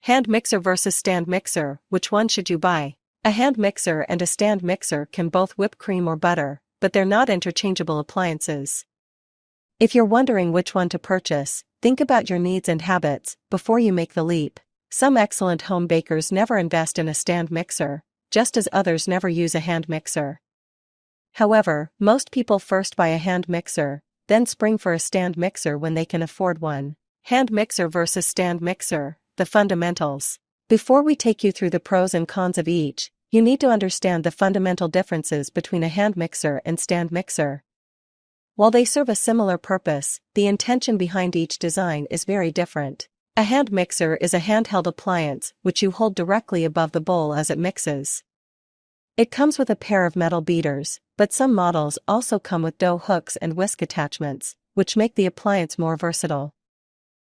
Hand mixer versus stand mixer, which one should you buy? A hand mixer and a stand mixer can both whip cream or butter, but they're not interchangeable appliances. If you're wondering which one to purchase, think about your needs and habits before you make the leap. Some excellent home bakers never invest in a stand mixer, just as others never use a hand mixer. However, most people first buy a hand mixer, then spring for a stand mixer when they can afford one. Hand mixer versus stand mixer, the fundamentals. Before we take you through the pros and cons of each, you need to understand the fundamental differences between a hand mixer and stand mixer. While they serve a similar purpose, the intention behind each design is very different. A hand mixer is a handheld appliance which you hold directly above the bowl as it mixes. It comes with a pair of metal beaters, but some models also come with dough hooks and whisk attachments, which make the appliance more versatile.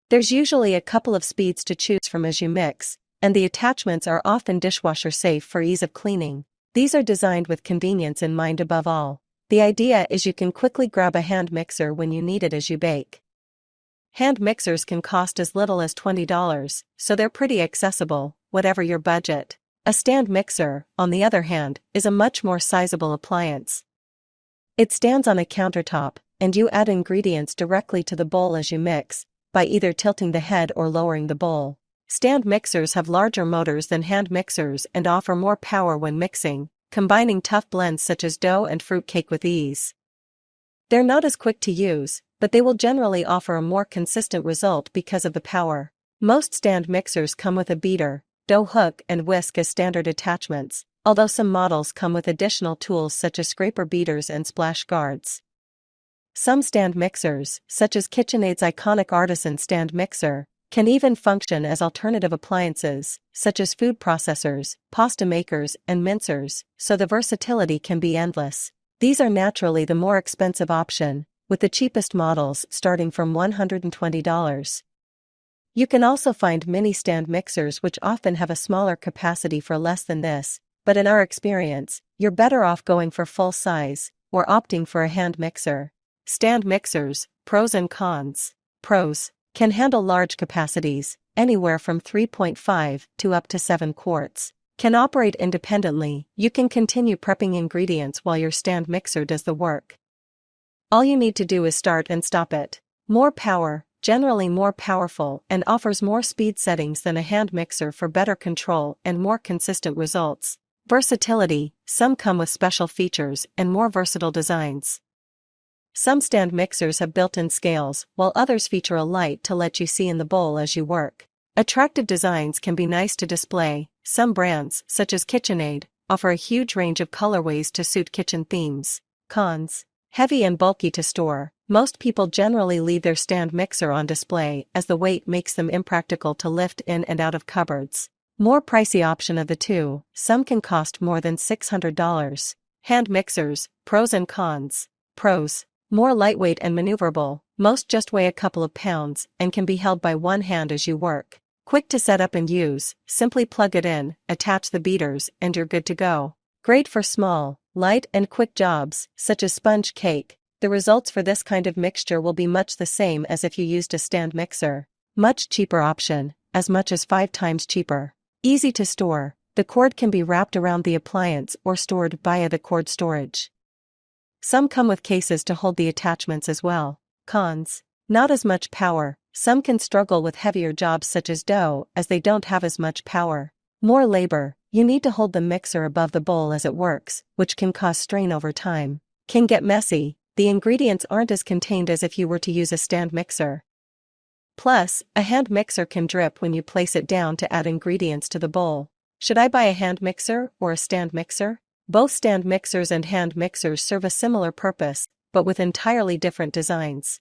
There's usually a couple of speeds to choose from as you mix, and the attachments are often dishwasher safe for ease of cleaning. These are designed with convenience in mind above all. The idea is you can quickly grab a hand mixer when you need it as you bake. Hand mixers can cost as little as $20, so they're pretty accessible, whatever your budget. A stand mixer, on the other hand, is a much more sizable appliance. It stands on a countertop, and you add ingredients directly to the bowl as you mix, by either tilting the head or lowering the bowl. Stand mixers have larger motors than hand mixers and offer more power when mixing, combining tough blends such as dough and fruitcake with ease. They're not as quick to use, but they will generally offer a more consistent result because of the power. Most stand mixers come with a beater, dough hook and whisk as standard attachments, although some models come with additional tools such as scraper beaters and splash guards. Some stand mixers, such as KitchenAid's iconic Artisan stand mixer, can even function as alternative appliances, such as food processors, pasta makers, and mincers, so the versatility can be endless. These are naturally the more expensive option, with the cheapest models starting from $120. You can also find mini stand mixers which often have a smaller capacity for less than this, but in our experience, you're better off going for full size, or opting for a hand mixer. Stand mixers, pros and cons. Pros: can handle large capacities, anywhere from 3.5 to up to 7 quarts. Can operate independently, you can continue prepping ingredients while your stand mixer does the work. All you need to do is start and stop it. More power, generally more powerful and offers more speed settings than a hand mixer for better control and more consistent results. Versatility, some come with special features and more versatile designs. Some stand mixers have built-in scales, while others feature a light to let you see in the bowl as you work. Attractive designs can be nice to display. Some brands, such as KitchenAid, offer a huge range of colorways to suit kitchen themes. Cons: heavy and bulky to store. Most people generally leave their stand mixer on display as the weight makes them impractical to lift in and out of cupboards. More pricey option of the two, some can cost more than $600. Hand mixers, pros and cons. Pros: more lightweight and maneuverable, most just weigh a couple of pounds and can be held by one hand as you work. Quick to set up and use, simply plug it in, attach the beaters, and you're good to go. Great for small, light and quick jobs, such as sponge cake. The results for this kind of mixture will be much the same as if you used a stand mixer. Much cheaper option, as much as 5 times cheaper. Easy to store, the cord can be wrapped around the appliance or stored via the cord storage. Some come with cases to hold the attachments as well. Cons: not as much power, some can struggle with heavier jobs such as dough as they don't have as much power. More labor, you need to hold the mixer above the bowl as it works, which can cause strain over time. Can get messy, the ingredients aren't as contained as if you were to use a stand mixer. Plus, a hand mixer can drip when you place it down to add ingredients to the bowl. Should I buy a hand mixer or a stand mixer? Both stand mixers and hand mixers serve a similar purpose, but with entirely different designs.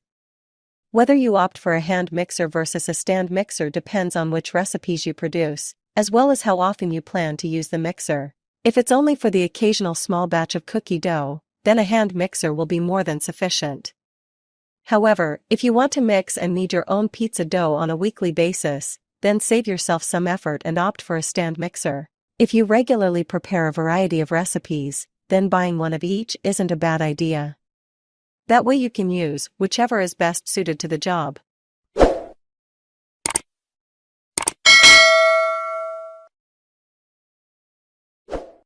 Whether you opt for a hand mixer versus a stand mixer depends on which recipes you produce, as well as how often you plan to use the mixer. If it's only for the occasional small batch of cookie dough, then a hand mixer will be more than sufficient. However, if you want to mix and knead your own pizza dough on a weekly basis, then save yourself some effort and opt for a stand mixer. If you regularly prepare a variety of recipes, then buying one of each isn't a bad idea. That way you can use whichever is best suited to the job.